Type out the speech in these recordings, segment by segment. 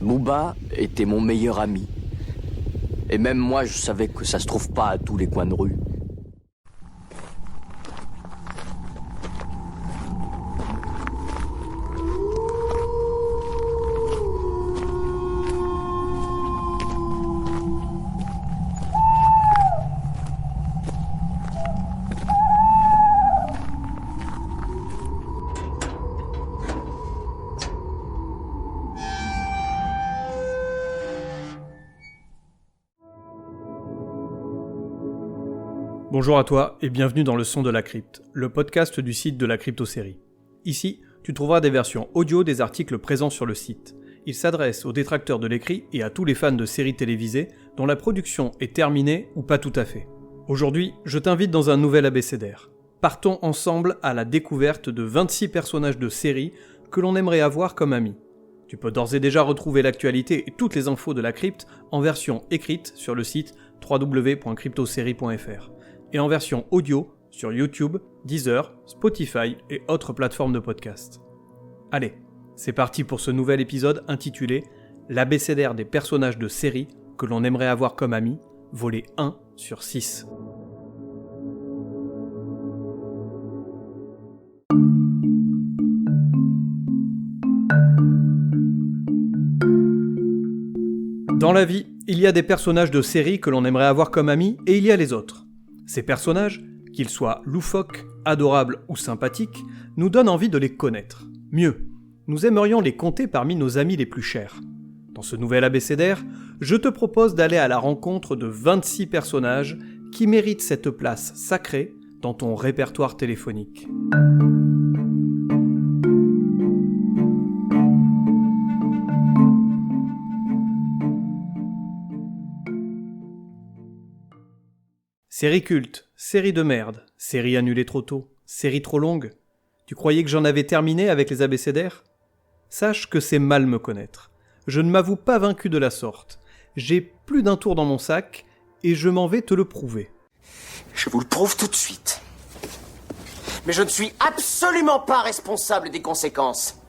Booba était mon meilleur ami. Et même moi, je savais que ça se trouve pas à tous les coins de rue. Bonjour à toi et bienvenue dans le Son de la Crypte, le podcast du site de la Crypto-série. Ici, tu trouveras des versions audio des articles présents sur le site. Il s'adresse aux détracteurs de l'écrit et à tous les fans de séries télévisées dont la production est terminée ou pas tout à fait. Aujourd'hui, je t'invite dans un nouvel abécédaire. Partons ensemble à la découverte de 26 personnages de séries que l'on aimerait avoir comme amis. Tu peux d'ores et déjà retrouver l'actualité et toutes les infos de la crypte en version écrite sur le site www.cryptoserie.fr. Et en version audio sur YouTube, Deezer, Spotify et autres plateformes de podcast. Allez, c'est parti pour ce nouvel épisode intitulé « L'abécédaire des personnages de séries que l'on aimerait avoir comme amis », volet 1 sur 6. Dans la vie, il y a des personnages de séries que l'on aimerait avoir comme amis et il y a les autres. Ces personnages, qu'ils soient loufoques, adorables ou sympathiques, nous donnent envie de les connaître. Mieux, nous aimerions les compter parmi nos amis les plus chers. Dans ce nouvel abécédaire, je te propose d'aller à la rencontre de 26 personnages qui méritent cette place sacrée dans ton répertoire téléphonique. Série culte, série de merde, série annulée trop tôt, série trop longue. Tu croyais que j'en avais terminé avec les abécédaires ? Sache que c'est mal me connaître. Je ne m'avoue pas vaincu de la sorte. J'ai plus d'un tour dans mon sac et je m'en vais te le prouver. Je vous le prouve tout de suite. Mais je ne suis absolument pas responsable des conséquences.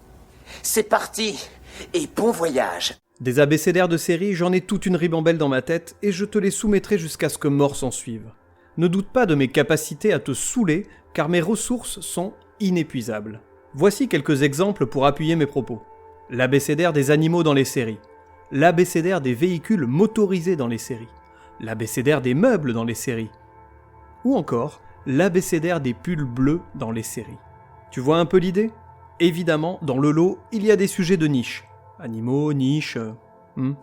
C'est parti et bon voyage. Des abécédaires de série, j'en ai toute une ribambelle dans ma tête et je te les soumettrai jusqu'à ce que mort s'en suive. Ne doute pas de mes capacités à te saouler car mes ressources sont inépuisables. Voici quelques exemples pour appuyer mes propos. L'abécédaire des animaux dans les séries. L'abécédaire des véhicules motorisés dans les séries. L'abécédaire des meubles dans les séries. Ou encore, l'abécédaire des pulls bleus dans les séries. Tu vois un peu l'idée ? Évidemment, dans le lot, il y a des sujets de niche. Animaux, niches...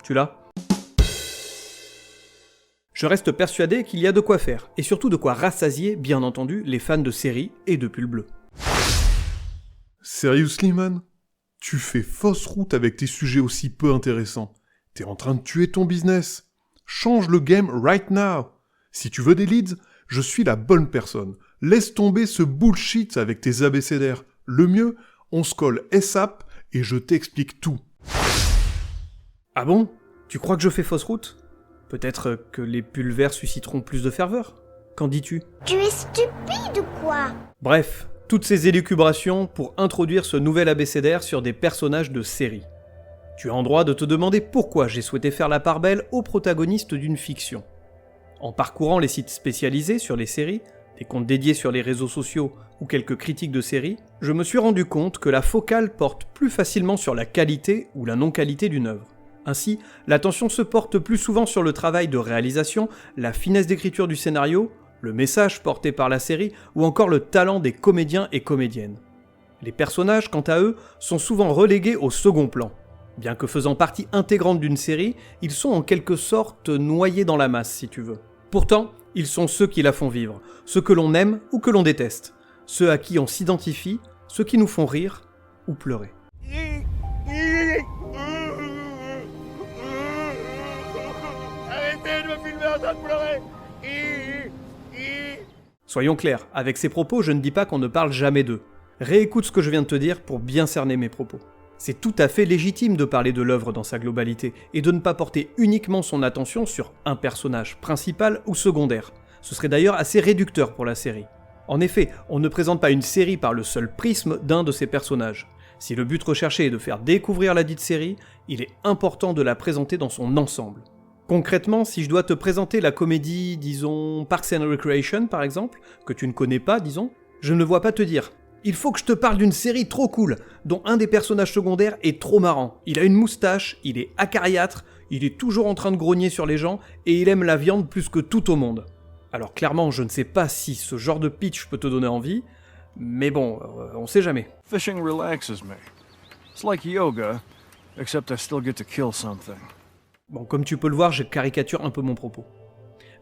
tu l'as ? Je reste persuadé qu'il y a de quoi faire, et surtout de quoi rassasier, bien entendu, les fans de séries et de pulls bleus. Seriously, man ? Tu fais fausse route avec tes sujets aussi peu intéressants. T'es en train de tuer ton business. Change le game right now. Si tu veux des leads, je suis la bonne personne. Laisse tomber ce bullshit avec tes abécédaires. Le mieux, on se colle ASAP et je t'explique tout. Ah bon ? Tu crois que je fais fausse route ? Peut-être que les pulls verts susciteront plus de ferveur ? Qu'en dis-tu ? Tu es stupide ou quoi ? Bref, toutes ces élucubrations pour introduire ce nouvel abécédaire sur des personnages de série. Tu as en droit de te demander pourquoi j'ai souhaité faire la part belle aux protagonistes d'une fiction. En parcourant les sites spécialisés sur les séries, des comptes dédiés sur les réseaux sociaux ou quelques critiques de séries, je me suis rendu compte que la focale porte plus facilement sur la qualité ou la non-qualité d'une œuvre. Ainsi, l'attention se porte plus souvent sur le travail de réalisation, la finesse d'écriture du scénario, le message porté par la série ou encore le talent des comédiens et comédiennes. Les personnages, quant à eux, sont souvent relégués au second plan. Bien que faisant partie intégrante d'une série, ils sont en quelque sorte noyés dans la masse, si tu veux. Pourtant, ils sont ceux qui la font vivre, ceux que l'on aime ou que l'on déteste, ceux à qui on s'identifie, ceux qui nous font rire ou pleurer. Arrêtez de me filmer en train de pleurer. Soyons clairs, avec ces propos, je ne dis pas qu'on ne parle jamais d'eux. Réécoute ce que je viens de te dire pour bien cerner mes propos. C'est tout à fait légitime de parler de l'œuvre dans sa globalité, et de ne pas porter uniquement son attention sur un personnage principal ou secondaire. Ce serait d'ailleurs assez réducteur pour la série. En effet, on ne présente pas une série par le seul prisme d'un de ses personnages. Si le but recherché est de faire découvrir la dite série, il est important de la présenter dans son ensemble. Concrètement, si je dois te présenter la comédie, disons Parks and Recreation par exemple, que tu ne connais pas, disons, je ne vois pas te dire « Il faut que je te parle d'une série trop cool, dont un des personnages secondaires est trop marrant. Il a une moustache, il est acariâtre, il est toujours en train de grogner sur les gens, et il aime la viande plus que tout au monde. » Alors clairement, je ne sais pas si ce genre de pitch peut te donner envie, mais bon, on sait jamais. Fishing relaxes me. It's like yoga, except I still get to kill something. Bon, comme tu peux le voir, je caricature un peu mon propos.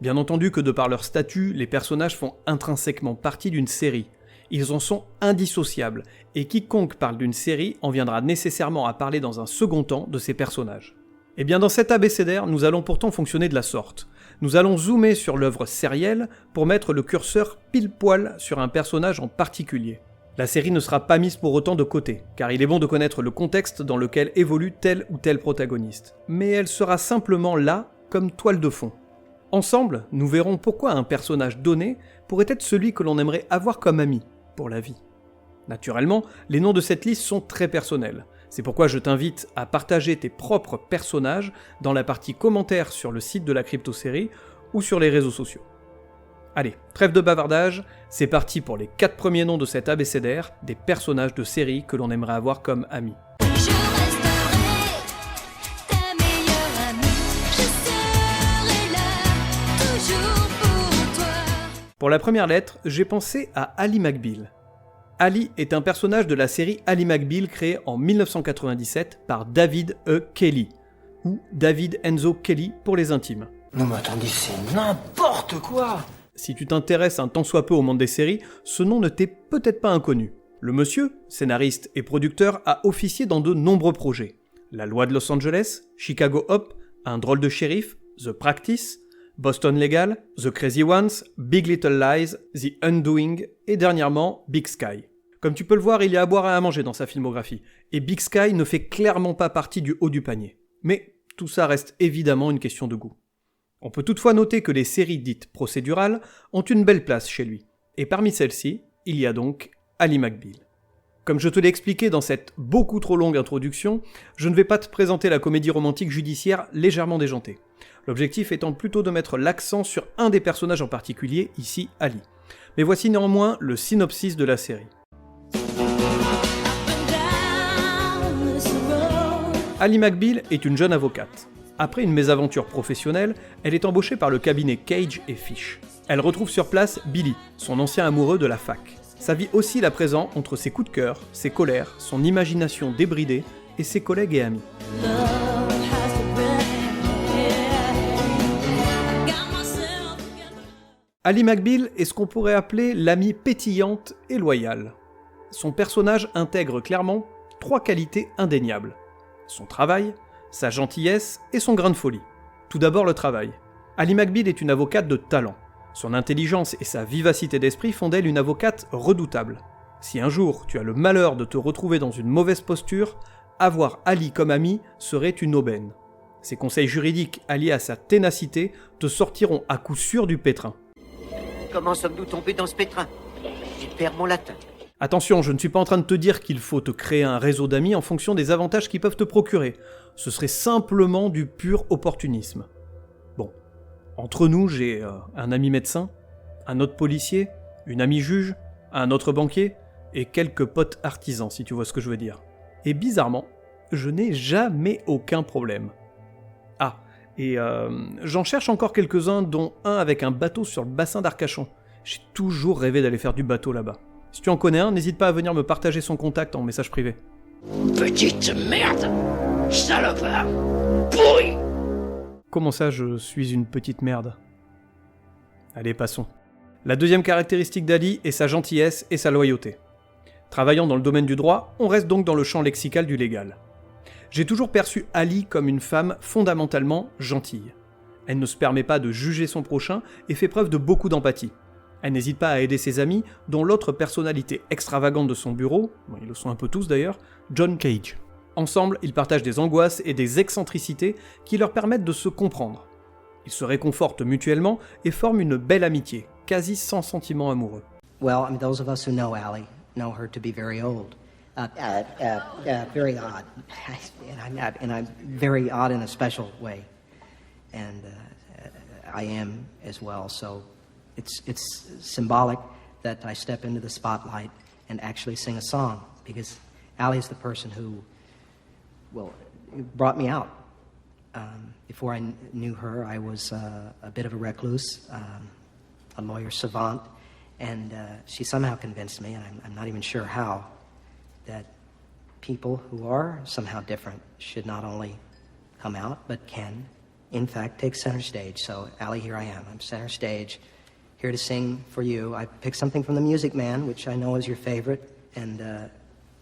Bien entendu que de par leur statut, les personnages font intrinsèquement partie d'une série. Ils en sont indissociables, et quiconque parle d'une série en viendra nécessairement à parler dans un second temps de ces personnages. Et bien dans cet abécédaire, nous allons pourtant fonctionner de la sorte. Nous allons zoomer sur l'œuvre sérielle pour mettre le curseur pile-poil sur un personnage en particulier. La série ne sera pas mise pour autant de côté, car il est bon de connaître le contexte dans lequel évolue tel ou tel protagoniste. Mais elle sera simplement là, comme toile de fond. Ensemble, nous verrons pourquoi un personnage donné pourrait être celui que l'on aimerait avoir comme ami, pour la vie. Naturellement, les noms de cette liste sont très personnels. C'est pourquoi je t'invite à partager tes propres personnages dans la partie commentaires sur le site de la Crypto-Série ou sur les réseaux sociaux. Allez, trêve de bavardage, c'est parti pour les 4 premiers noms de cet abécédaire des personnages de série que l'on aimerait avoir comme amis. Je resterai ta meilleure amie, je serai là, toujours pour toi. Pour la première lettre, j'ai pensé à Ali McBeal. Ali est un personnage de la série Ali McBeal créée en 1997 par David E. Kelly, ou David Enzo Kelly pour les intimes. Non mais attendez, c'est n'importe quoi! Si tu t'intéresses un tant soit peu au monde des séries, ce nom ne t'est peut-être pas inconnu. Le monsieur, scénariste et producteur, a officié dans de nombreux projets. La Loi de Los Angeles, Chicago Hop, Un drôle de shérif, The Practice, Boston Legal, The Crazy Ones, Big Little Lies, The Undoing et dernièrement Big Sky. Comme tu peux le voir, il y a à boire et à manger dans sa filmographie, et Big Sky ne fait clairement pas partie du haut du panier. Mais tout ça reste évidemment une question de goût. On peut toutefois noter que les séries dites procédurales ont une belle place chez lui, et parmi celles-ci, il y a donc Ali McBeal. Comme je te l'ai expliqué dans cette beaucoup trop longue introduction, je ne vais pas te présenter la comédie romantique judiciaire légèrement déjantée. L'objectif étant plutôt de mettre l'accent sur un des personnages en particulier, ici Ali. Mais voici néanmoins le synopsis de la série. Ali McBeal est une jeune avocate. Après une mésaventure professionnelle, elle est embauchée par le cabinet Cage et Fish. Elle retrouve sur place Billy, son ancien amoureux de la fac. Sa vie oscille à présent entre ses coups de cœur, ses colères, son imagination débridée et ses collègues et amis. Ali McBeal est ce qu'on pourrait appeler l'amie pétillante et loyale. Son personnage intègre clairement 3 qualités indéniables. Son travail, sa gentillesse et son grain de folie. Tout d'abord le travail. Ali McBeal est une avocate de talent. Son intelligence et sa vivacité d'esprit font d'elle une avocate redoutable. Si un jour tu as le malheur de te retrouver dans une mauvaise posture, avoir Ali comme ami serait une aubaine. Ses conseils juridiques alliés à sa ténacité te sortiront à coup sûr du pétrin. Comment sommes-nous tombés dans ce pétrin? J'y perds mon latin. Attention, je ne suis pas en train de te dire qu'il faut te créer un réseau d'amis en fonction des avantages qu'ils peuvent te procurer. Ce serait simplement du pur opportunisme. Bon, entre nous, j'ai un ami médecin, un autre policier, une amie juge, un autre banquier, et quelques potes artisans, si tu vois ce que je veux dire. Et bizarrement, je n'ai jamais aucun problème. Ah, et j'en cherche encore quelques-uns, dont un avec un bateau sur le bassin d'Arcachon. J'ai toujours rêvé d'aller faire du bateau là-bas. Si tu en connais un, n'hésite pas à venir me partager son contact en message privé. Petite merde! Salopard! Pourri! Comment ça, je suis une petite merde? Allez, passons. La deuxième caractéristique d'Ali est sa gentillesse et sa loyauté. Travaillant dans le domaine du droit, on reste donc dans le champ lexical du légal. J'ai toujours perçu Ali comme une femme fondamentalement gentille. Elle ne se permet pas de juger son prochain et fait preuve de beaucoup d'empathie. Elle n'hésite pas à aider ses amis, dont l'autre personnalité extravagante de son bureau, ils le sont un peu tous d'ailleurs, John Cage. Ensemble, ils partagent des angoisses et des excentricités qui leur permettent de se comprendre. Ils se réconfortent mutuellement et forment une belle amitié, quasi sans sentiment amoureux. Well, those of us who know Allie know her to be very old. Very odd. And I'm very odd in a special way. And I am as well. So it's symbolic that I step into the spotlight and actually sing a song, because Allie's the person who, well, brought me out. Before I knew her, I was a bit of a recluse, a lawyer savant, and she somehow convinced me, and I'm not even sure how, that people who are somehow different should not only come out, but can, in fact, take center stage. So, Allie, here I am. I'm center stage, here to sing for you. I picked something from The Music Man, which I know is your favorite, and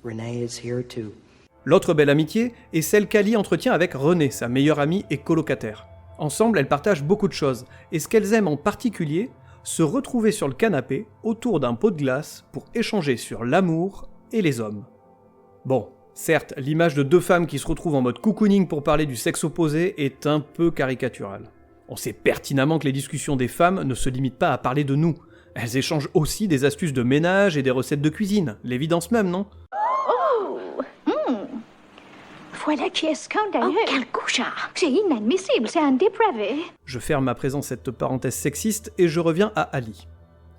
Renee is here too. L'autre belle amitié est celle qu'Ali entretient avec Renée, sa meilleure amie et colocataire. Ensemble, elles partagent beaucoup de choses, et ce qu'elles aiment en particulier, se retrouver sur le canapé autour d'un pot de glace pour échanger sur l'amour et les hommes. Bon, certes, l'image de deux femmes qui se retrouvent en mode cocooning pour parler du sexe opposé est un peu caricaturale. On sait pertinemment que les discussions des femmes ne se limitent pas à parler de nous. Elles échangent aussi des astuces de ménage et des recettes de cuisine, l'évidence même, non ? Voilà qui est scandaleux. Oh, quel couchard! C'est inadmissible, c'est un dépravé. Je ferme à présent cette parenthèse sexiste et je reviens à Ali.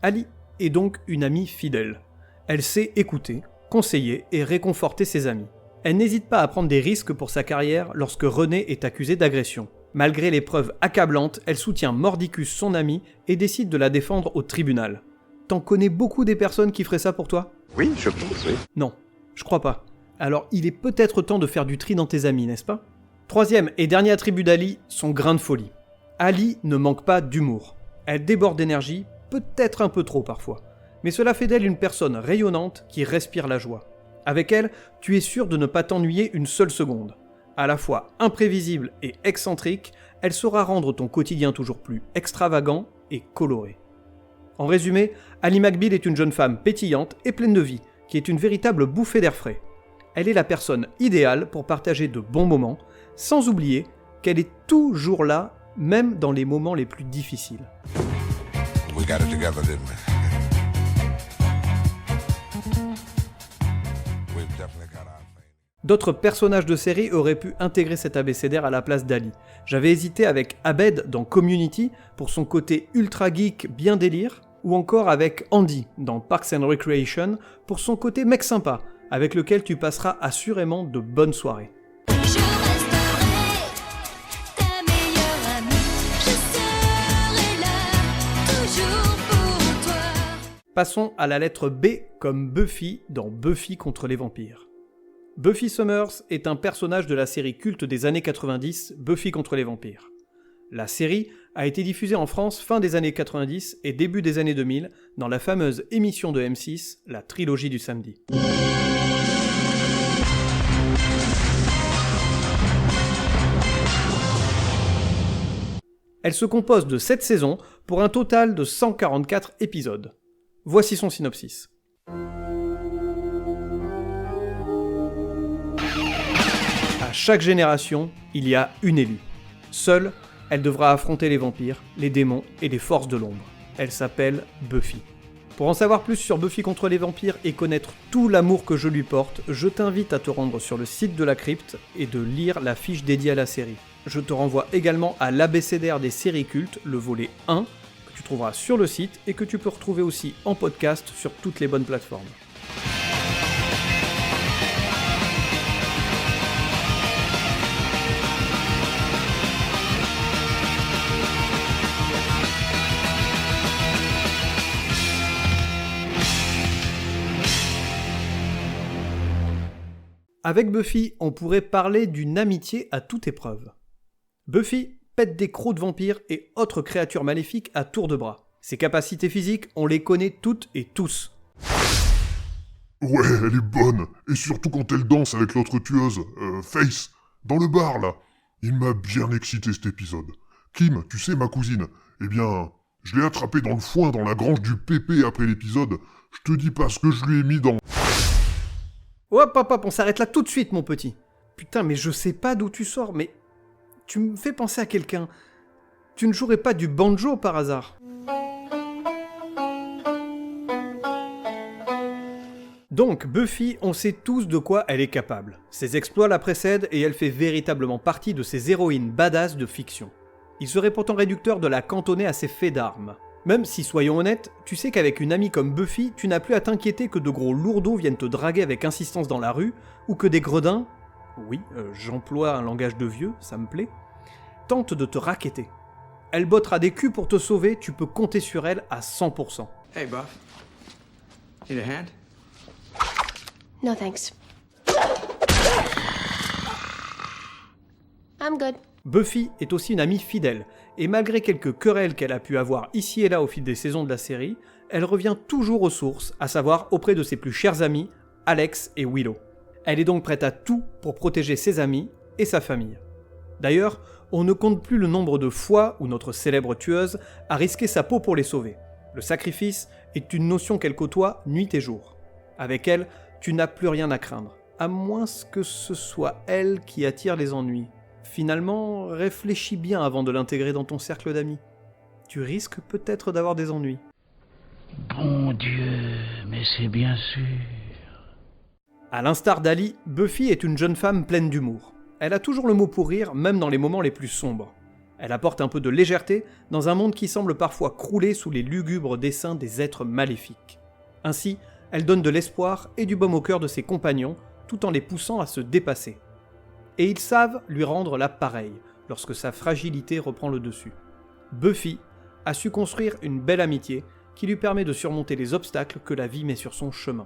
Ali est donc une amie fidèle. Elle sait écouter, conseiller et réconforter ses amis. Elle n'hésite pas à prendre des risques pour sa carrière lorsque Renée est accusée d'agression. Malgré les preuves accablantes, elle soutient mordicus son ami et décide de la défendre au tribunal. T'en connais beaucoup des personnes qui feraient ça pour toi ? Oui, je pense, oui. Non, je crois pas. Alors il est peut-être temps de faire du tri dans tes amis, n'est-ce pas ? Troisième et dernier attribut d'Ali, son grain de folie. Ali ne manque pas d'humour. Elle déborde d'énergie, peut-être un peu trop parfois. Mais cela fait d'elle une personne rayonnante qui respire la joie. Avec elle, tu es sûr de ne pas t'ennuyer une seule seconde. À la fois imprévisible et excentrique, elle saura rendre ton quotidien toujours plus extravagant et coloré. En résumé, Ali McBeal est une jeune femme pétillante et pleine de vie, qui est une véritable bouffée d'air frais. Elle est la personne idéale pour partager de bons moments, sans oublier qu'elle est toujours là, même dans les moments les plus difficiles. We got it together, didn't we? We've definitely got our thing. D'autres personnages de série auraient pu intégrer cet abécédaire à la place d'Ali. J'avais hésité avec Abed dans Community pour son côté ultra geek bien délire, ou encore avec Andy dans Parks and Recreation pour son côté mec sympa, avec lequel tu passeras assurément de bonnes soirées. Je resterai ta meilleure amie. Je serai là, toujours pour toi. Passons à la lettre B comme Buffy dans Buffy contre les vampires. Buffy Summers est un personnage de la série culte des années 90, Buffy contre les vampires. La série a été diffusée en France fin des années 90 et début des années 2000 dans la fameuse émission de M6, la trilogie du samedi. Elle se compose de 7 saisons pour un total de 144 épisodes. Voici son synopsis. À chaque génération, il y a une élue. Seule, elle devra affronter les vampires, les démons et les forces de l'ombre. Elle s'appelle Buffy. Pour en savoir plus sur Buffy contre les vampires et connaître tout l'amour que je lui porte, je t'invite à te rendre sur le site de la crypte et de lire la fiche dédiée à la série. Je te renvoie également à l'abécédaire des séries cultes, le volet 1, que tu trouveras sur le site et que tu peux retrouver aussi en podcast sur toutes les bonnes plateformes. Avec Buffy, on pourrait parler d'une amitié à toute épreuve. Buffy pète des crocs de vampires et autres créatures maléfiques à tour de bras. Ses capacités physiques, on les connaît toutes et tous. Ouais, elle est bonne. Et surtout quand elle danse avec l'autre tueuse, Face, dans le bar, là. Il m'a bien excité cet épisode. Kim, tu sais, ma cousine, eh bien, je l'ai attrapée dans le foin dans la grange du pépé après l'épisode. Je te dis pas ce que je lui ai mis dans... Hop, hop, hop, on s'arrête là tout de suite, mon petit. Putain, mais je sais pas d'où tu sors, mais... Tu me fais penser à quelqu'un. Tu ne jouerais pas du banjo par hasard ? Donc, Buffy, on sait tous de quoi elle est capable. Ses exploits la précèdent et elle fait véritablement partie de ces héroïnes badass de fiction. Il serait pourtant réducteur de la cantonner à ses faits d'armes. Même si, soyons honnêtes, tu sais qu'avec une amie comme Buffy, tu n'as plus à t'inquiéter que de gros lourdeaux viennent te draguer avec insistance dans la rue, ou que des gredins, oui, j'emploie un langage de vieux, ça me plaît, tentent de te racketter. Elle bottera des culs pour te sauver, tu peux compter sur elle à 100%. Hey, Buff. Need a hand? No thanks. I'm good. Buffy est aussi une amie fidèle, et malgré quelques querelles qu'elle a pu avoir ici et là au fil des saisons de la série, elle revient toujours aux sources, à savoir auprès de ses plus chers amis, Alex et Willow. Elle est donc prête à tout pour protéger ses amis et sa famille. D'ailleurs, on ne compte plus le nombre de fois où notre célèbre tueuse a risqué sa peau pour les sauver. Le sacrifice est une notion qu'elle côtoie nuit et jour. Avec elle, tu n'as plus rien à craindre, à moins que ce soit elle qui attire les ennuis. Finalement, réfléchis bien avant de l'intégrer dans ton cercle d'amis. Tu risques peut-être d'avoir des ennuis. Bon Dieu, mais c'est bien sûr. À l'instar d'Ali, Buffy est une jeune femme pleine d'humour. Elle a toujours le mot pour rire, même dans les moments les plus sombres. Elle apporte un peu de légèreté dans un monde qui semble parfois crouler sous les lugubres dessins des êtres maléfiques. Ainsi, elle donne de l'espoir et du baume au cœur de ses compagnons, tout en les poussant à se dépasser. Et ils savent lui rendre la pareille, lorsque sa fragilité reprend le dessus. Buffy a su construire une belle amitié qui lui permet de surmonter les obstacles que la vie met sur son chemin.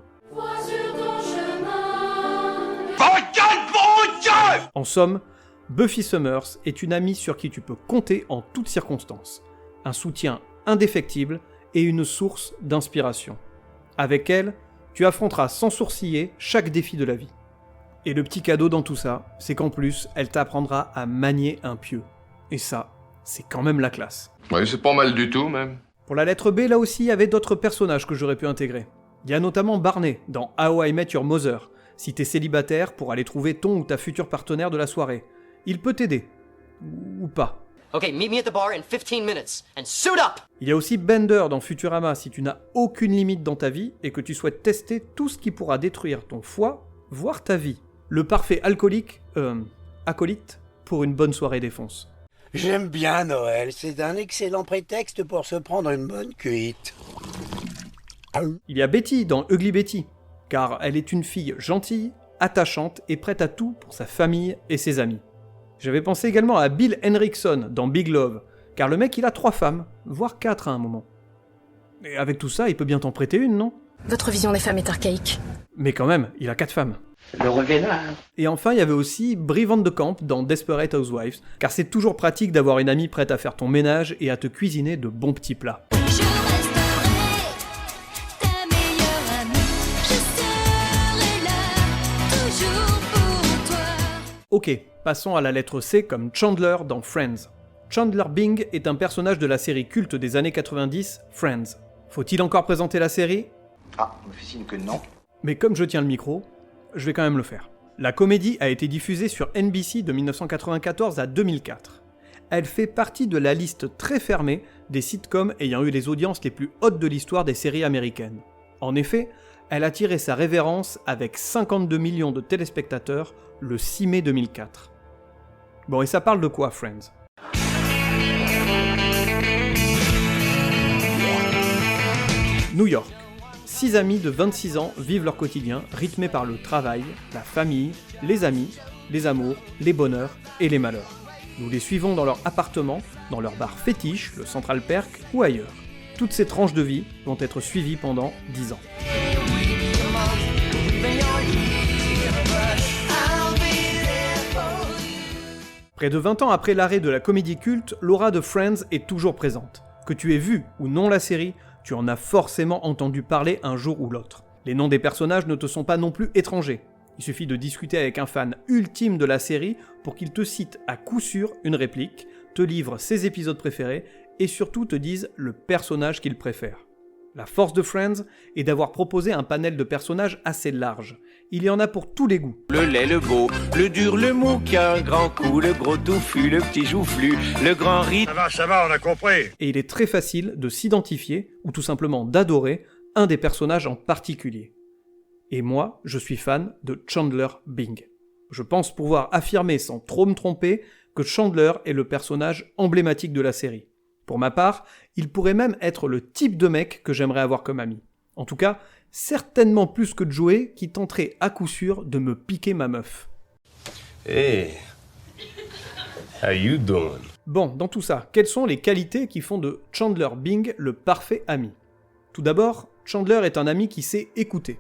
En somme, Buffy Summers est une amie sur qui tu peux compter en toutes circonstances. Un soutien indéfectible et une source d'inspiration. Avec elle, tu affronteras sans sourciller chaque défi de la vie. Et le petit cadeau dans tout ça, c'est qu'en plus, elle t'apprendra à manier un pieu. Et ça, c'est quand même la classe. Oui, c'est pas mal du tout, même. Pour la lettre B, là aussi, il y avait d'autres personnages que j'aurais pu intégrer. Il y a notamment Barney, dans How I Met Your Mother, si t'es célibataire pour aller trouver ton ou ta future partenaire de la soirée. Il peut t'aider. Ou pas. Okay, meet me at the bar in 15 minutes, and suit up! Il y a aussi Bender dans Futurama si tu n'as aucune limite dans ta vie et que tu souhaites tester tout ce qui pourra détruire ton foie, voire ta vie. Le parfait acolyte pour une bonne soirée défonce. J'aime bien Noël, c'est un excellent prétexte pour se prendre une bonne cuite. Il y a Betty dans Ugly Betty, car elle est une fille gentille, attachante et prête à tout pour sa famille et ses amis. J'avais pensé également à Bill Henrickson dans Big Love, car le mec il a 3 femmes, voire 4 à un moment. Et avec tout ça, il peut bien t'en prêter une, non? Votre vision des femmes est archaïque. Mais quand même, il a 4 femmes. Le revénard. Et enfin, il y avait aussi Brie Van de Camp dans Desperate Housewives, car c'est toujours pratique d'avoir une amie prête à faire ton ménage et à te cuisiner de bons petits plats. Ok, passons à la lettre C comme Chandler dans Friends. Chandler Bing est un personnage de la série culte des années 90, Friends. Faut-il encore présenter la série? Ah, on me fait signe que non. Mais comme je tiens le micro, je vais quand même le faire. La comédie a été diffusée sur NBC de 1994 à 2004. Elle fait partie de la liste très fermée des sitcoms ayant eu les audiences les plus hautes de l'histoire des séries américaines. En effet, elle a tiré sa révérence avec 52 millions de téléspectateurs le 6 mai 2004. Bon, et ça parle de quoi, Friends? New York. 6 amis de 26 ans vivent leur quotidien rythmé par le travail, la famille, les amis, les amours, les bonheurs et les malheurs. Nous les suivons dans leur appartement, dans leur bar fétiche, le Central Perk ou ailleurs. Toutes ces tranches de vie vont être suivies pendant 10 ans. Près de 20 ans après l'arrêt de la comédie culte, l'aura de Friends est toujours présente. Que tu aies vu ou non la série, tu en as forcément entendu parler un jour ou l'autre. Les noms des personnages ne te sont pas non plus étrangers. Il suffit de discuter avec un fan ultime de la série pour qu'il te cite à coup sûr une réplique, te livre ses épisodes préférés et surtout te dise le personnage qu'il préfère. La force de Friends est d'avoir proposé un panel de personnages assez large. Il y en a pour tous les goûts. Le laid, le beau, le dur, le mou qui a un grand coup, le gros touffu, le petit joufflu, le grand riz. Ça va, on a compris. Et il est très facile de s'identifier, ou tout simplement d'adorer, un des personnages en particulier. Et moi, je suis fan de Chandler Bing. Je pense pouvoir affirmer sans trop me tromper que Chandler est le personnage emblématique de la série. Pour ma part, il pourrait même être le type de mec que j'aimerais avoir comme ami. En tout cas, certainement plus que Joey qui tenterait à coup sûr de me piquer ma meuf. Hey, how you doing? Bon, dans tout ça, quelles sont les qualités qui font de Chandler Bing le parfait ami? Tout d'abord, Chandler est un ami qui sait écouter.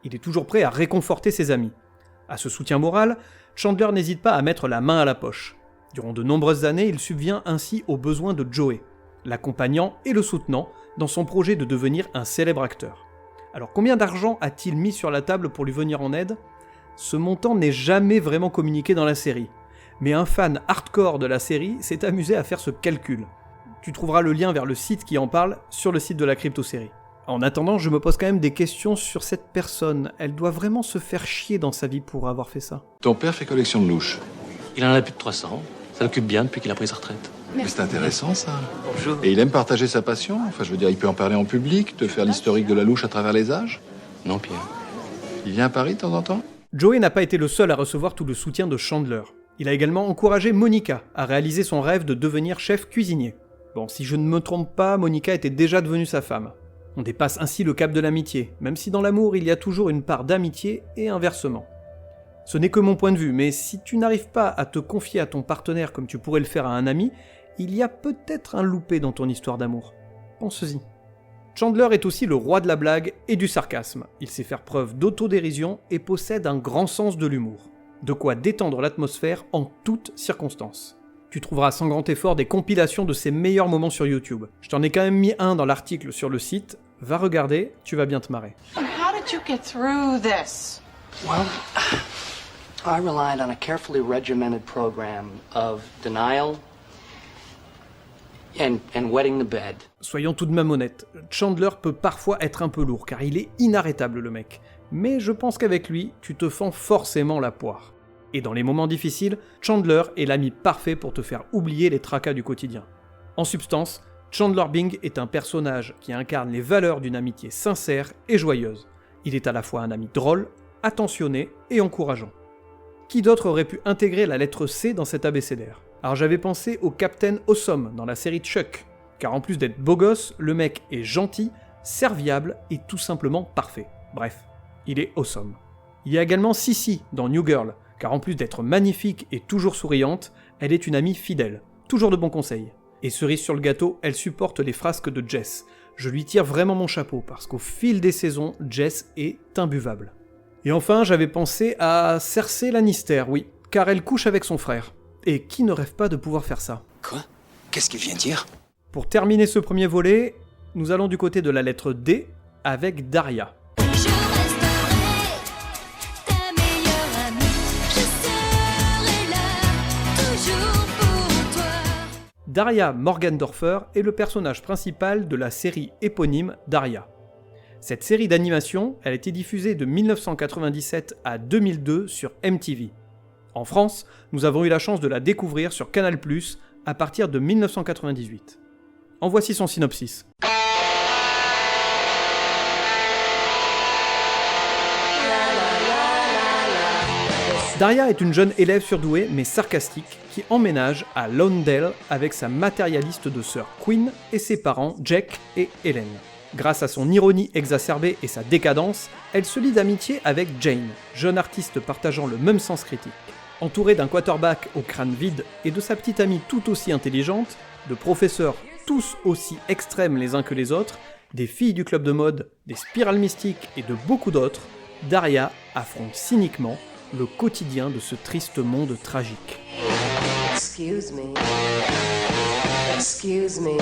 Il est toujours prêt à réconforter ses amis. À ce soutien moral, Chandler n'hésite pas à mettre la main à la poche. Durant de nombreuses années, il subvient ainsi aux besoins de Joey, l'accompagnant et le soutenant dans son projet de devenir un célèbre acteur. Alors combien d'argent a-t-il mis sur la table pour lui venir en aide? Ce montant n'est jamais vraiment communiqué dans la série, mais un fan hardcore de la série s'est amusé à faire ce calcul. Tu trouveras le lien vers le site qui en parle sur le site de la Crypto-série. En attendant, je me pose quand même des questions sur cette personne. Elle doit vraiment se faire chier dans sa vie pour avoir fait ça. Ton père fait collection de louches. Il en a plus de 300. Ça l'occupe bien depuis qu'il a pris sa retraite. Mais c'est intéressant, ça. Bonjour. Et il aime partager sa passion. Enfin, je veux dire, il peut en parler en public, te faire l'historique de la louche à travers les âges. Non, Pierre. Il vient à Paris de temps en temps? Joey n'a pas été le seul à recevoir tout le soutien de Chandler. Il a également encouragé Monica à réaliser son rêve de devenir chef cuisinier. Bon, si je ne me trompe pas, Monica était déjà devenue sa femme. On dépasse ainsi le cap de l'amitié, même si dans l'amour il y a toujours une part d'amitié et inversement. Ce n'est que mon point de vue, mais si tu n'arrives pas à te confier à ton partenaire comme tu pourrais le faire à un ami, il y a peut-être un loupé dans ton histoire d'amour. Pense-y. Chandler est aussi le roi de la blague et du sarcasme. Il sait faire preuve d'autodérision et possède un grand sens de l'humour. De quoi détendre l'atmosphère en toutes circonstances. Tu trouveras sans grand effort des compilations de ses meilleurs moments sur YouTube. Je t'en ai quand même mis un dans l'article sur le site. Va regarder, tu vas bien te marrer. How did you get through this? Well, I relied on a carefully regimented program of denial and wetting the bed. Soyons tout de même honnêtes, Chandler peut parfois être un peu lourd, car il est inarrêtable le mec. Mais je pense qu'avec lui, tu te fends forcément la poire. Et dans les moments difficiles, Chandler est l'ami parfait pour te faire oublier les tracas du quotidien. En substance, Chandler Bing est un personnage qui incarne les valeurs d'une amitié sincère et joyeuse. Il est à la fois un ami drôle, attentionné et encourageant. Qui d'autre aurait pu intégrer la lettre C dans cet abécédaire? Alors j'avais pensé au Captain Awesome dans la série Chuck, car en plus d'être beau gosse, le mec est gentil, serviable et tout simplement parfait. Bref, il est awesome. Il y a également Sissy dans New Girl, car en plus d'être magnifique et toujours souriante, elle est une amie fidèle, toujours de bons conseils. Et cerise sur le gâteau, elle supporte les frasques de Jess. Je lui tire vraiment mon chapeau, parce qu'au fil des saisons, Jess est imbuvable. Et enfin, j'avais pensé à Cersei Lannister, oui, car elle couche avec son frère. Et qui ne rêve pas de pouvoir faire ça? Quoi? Qu'est-ce qu'il vient dire? Pour terminer ce premier volet, nous allons du côté de la lettre D avec Daria. Daria Morgendorffer est le personnage principal de la série éponyme Daria. Cette série d'animation, elle a été diffusée de 1997 à 2002 sur MTV. En France, nous avons eu la chance de la découvrir sur Canal+, à partir de 1998. En voici son synopsis. Daria est une jeune élève surdouée mais sarcastique qui emménage à Lawndale avec sa matérialiste de sœur Quinn et ses parents Jack et Helen. Grâce à son ironie exacerbée et sa décadence, elle se lie d'amitié avec Jane, jeune artiste partageant le même sens critique. Entourée d'un quarterback au crâne vide et de sa petite amie tout aussi intelligente, de professeurs tous aussi extrêmes les uns que les autres, des filles du club de mode, des spirales mystiques et de beaucoup d'autres, Daria affronte cyniquement le quotidien de ce triste monde tragique. Excuse me. Excuse me. I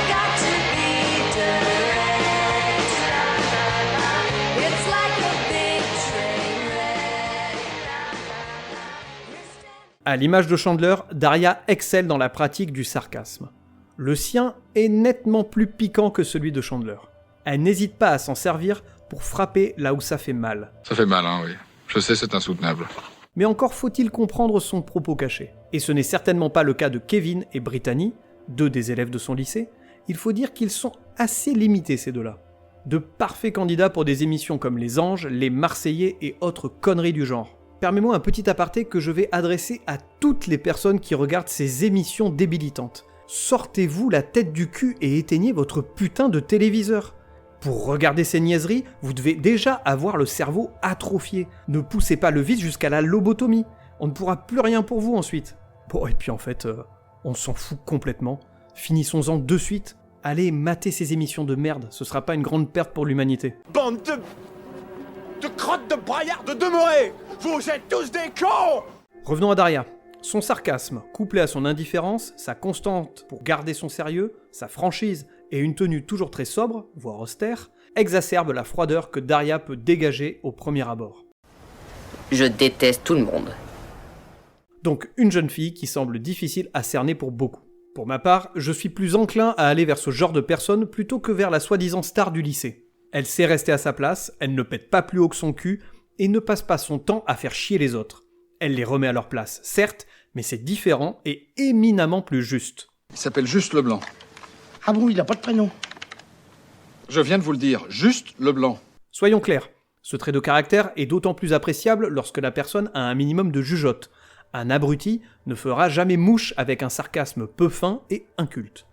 got to be direct. It's like a big train wreck. À l'image de Chandler, Daria excelle dans la pratique du sarcasme. Le sien est nettement plus piquant que celui de Chandler. Elle n'hésite pas à s'en servir pour frapper là où ça fait mal. Ça fait mal, hein, oui. Je sais, c'est insoutenable. Mais encore faut-il comprendre son propos caché. Et ce n'est certainement pas le cas de Kevin et Brittany, deux des élèves de son lycée. Il faut dire qu'ils sont assez limités ces deux-là. De parfaits candidats pour des émissions comme Les Anges, Les Marseillais et autres conneries du genre. Permets-moi un petit aparté que je vais adresser à toutes les personnes qui regardent ces émissions débilitantes. Sortez-vous la tête du cul et éteignez votre putain de téléviseur. Pour regarder ces niaiseries, vous devez déjà avoir le cerveau atrophié. Ne poussez pas le vice jusqu'à la lobotomie. On ne pourra plus rien pour vous ensuite. Bon, et puis en fait, on s'en fout complètement. Finissons-en de suite. Allez mater ces émissions de merde, ce sera pas une grande perte pour l'humanité. Bande de crottes de braillards de demeurés. Vous êtes tous des cons. Revenons à Daria. Son sarcasme, couplé à son indifférence, sa constante pour garder son sérieux, sa franchise et une tenue toujours très sobre, voire austère, exacerbe la froideur que Daria peut dégager au premier abord. Je déteste tout le monde. Donc une jeune fille qui semble difficile à cerner pour beaucoup. Pour ma part, je suis plus enclin à aller vers ce genre de personne plutôt que vers la soi-disant star du lycée. Elle sait rester à sa place, elle ne pète pas plus haut que son cul, et ne passe pas son temps à faire chier les autres. Elle les remet à leur place, certes, mais c'est différent et éminemment plus juste. Il s'appelle Juste Leblanc. Ah bon, il a pas de prénom? Je viens de vous le dire, Juste Leblanc. Soyons clairs, ce trait de caractère est d'autant plus appréciable lorsque la personne a un minimum de jugeote. Un abruti ne fera jamais mouche avec un sarcasme peu fin et inculte.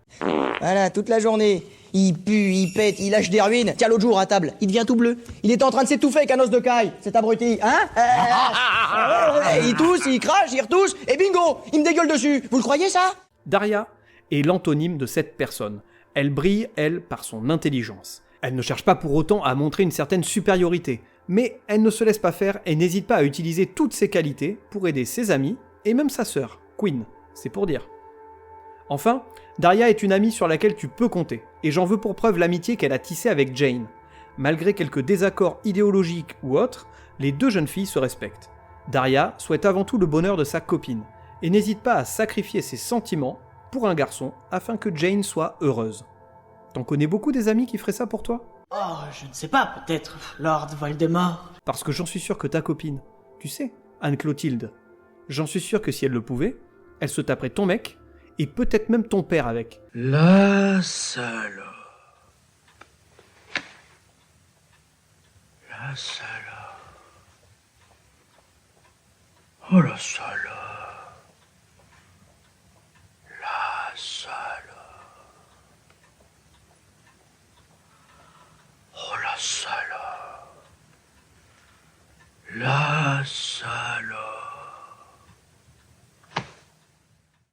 Voilà, toute la journée. Il pue, il pète, il lâche des ruines. Tiens, l'autre jour à table, il devient tout bleu. Il est en train de s'étouffer avec un os de caille, cet abruti, hein? Il tousse, il crache, il retousse, et bingo, il me dégueule dessus. Vous le croyez, ça? Daria est l'antonyme de cette personne. Elle brille, elle, par son intelligence. Elle ne cherche pas pour autant à montrer une certaine supériorité, mais elle ne se laisse pas faire et n'hésite pas à utiliser toutes ses qualités pour aider ses amis, et même sa sœur, Quinn, c'est pour dire. Enfin, Daria est une amie sur laquelle tu peux compter, et j'en veux pour preuve l'amitié qu'elle a tissée avec Jane. Malgré quelques désaccords idéologiques ou autres, les deux jeunes filles se respectent. Daria souhaite avant tout le bonheur de sa copine, et n'hésite pas à sacrifier ses sentiments pour un garçon afin que Jane soit heureuse. T'en connais beaucoup des amis qui feraient ça pour toi ? Oh, je ne sais pas, peut-être Lord Voldemort. Parce que j'en suis sûr que ta copine, tu sais, Anne-Clotilde, j'en suis sûr que si elle le pouvait, elle se taperait ton mec, et peut-être même ton père avec. La salope. La salope. Oh la salope. La salope. Oh la salope. La salope.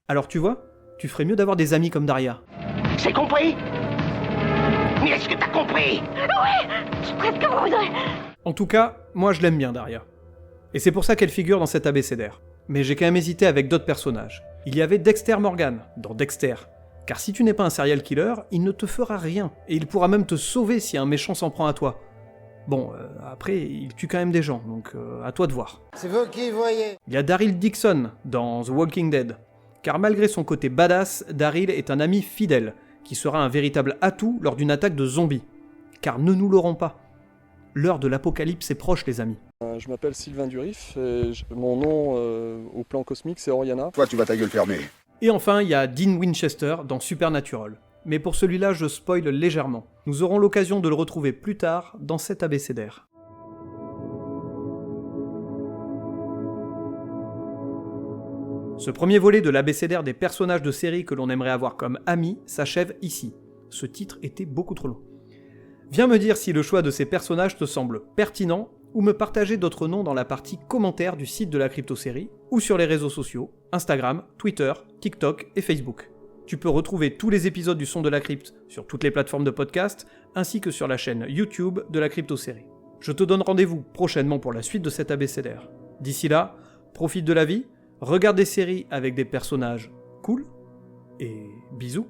Alors tu vois, tu ferais mieux d'avoir des amis comme Daria. C'est compris? Mais est-ce que t'as compris? Oui, je presque voudrais. En tout cas, moi je l'aime bien Daria. Et c'est pour ça qu'elle figure dans cet abécédaire. Mais j'ai quand même hésité avec d'autres personnages. Il y avait Dexter Morgan, dans Dexter. Car si tu n'es pas un serial killer, il ne te fera rien, et il pourra même te sauver si un méchant s'en prend à toi. Bon, après, il tue quand même des gens, donc à toi de voir. C'est vous qui voyez. Il y a Daryl Dixon, dans The Walking Dead. Car malgré son côté badass, Daryl est un ami fidèle, qui sera un véritable atout lors d'une attaque de zombies. Car ne nous l'aurons pas. L'heure de l'apocalypse est proche, les amis. Je m'appelle Sylvain Durif, et mon nom au plan cosmique c'est Oriana. Toi tu vas ta gueule fermée. Et enfin, il y a Dean Winchester dans Supernatural. Mais pour celui-là, je spoil légèrement. Nous aurons l'occasion de le retrouver plus tard dans cet abécédaire. Ce premier volet de l'abécédaire des personnages de série que l'on aimerait avoir comme amis s'achève ici. Ce titre était beaucoup trop long. Viens me dire si le choix de ces personnages te semble pertinent, ou me partager d'autres noms dans la partie commentaires du site de la Crypto-Série, ou sur les réseaux sociaux, Instagram, Twitter, TikTok et Facebook. Tu peux retrouver tous les épisodes du Son de la Crypte sur toutes les plateformes de podcast, ainsi que sur la chaîne YouTube de la Crypto-Série. Je te donne rendez-vous prochainement pour la suite de cet abécédaire. D'ici là, profite de la vie, regarde des séries avec des personnages cool, et bisous.